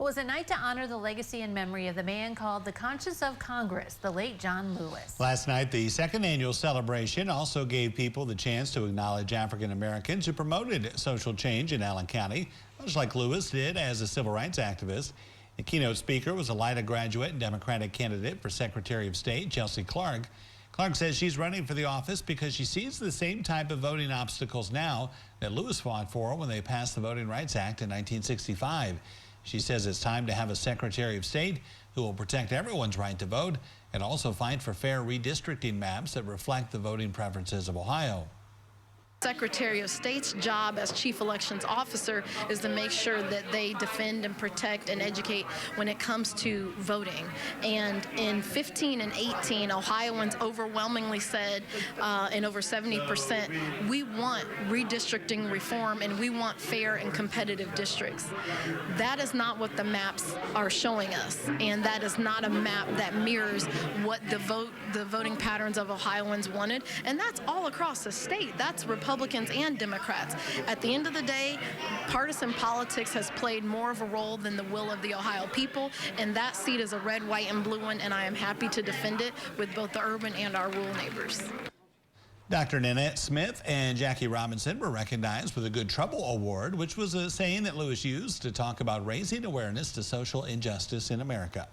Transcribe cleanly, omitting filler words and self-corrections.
It was a night to honor the legacy and memory of the man called the Conscience of Congress, the late John Lewis. Last night, the second annual celebration also gave people the chance to acknowledge African Americans who promoted social change in Allen County, much like Lewis did as a civil rights activist. The keynote speaker was a LIDA graduate and Democratic candidate for Secretary of State, Chelsea Clark. Clark says she's running for the office because she sees the same type of voting obstacles now that Lewis fought for when they passed the Voting Rights Act in 1965. She says it's time to have a Secretary of State who will protect everyone's right to vote and also fight for fair redistricting maps that reflect the voting preferences of Ohio. Secretary of State's job as Chief Elections Officer is to make sure that they defend and protect and educate when it comes to voting. And in 15 and 18, Ohioans overwhelmingly said, in over 70%, we want redistricting reform and we want fair and competitive districts. That is not what the maps are showing us, and that is not a map that mirrors what the voting patterns of Ohioans wanted, and that's all across the state. That's Republicans and Democrats. At the end of the day, partisan politics has played more of a role than the will of the Ohio people, and that seat is a red, white, and blue one, and I am happy to defend it with both the urban and our rural neighbors. Dr. Nanette Smith and Jackie Robinson were recognized with a Good Trouble Award, which was a saying that Lewis used to talk about raising awareness to social injustice in America.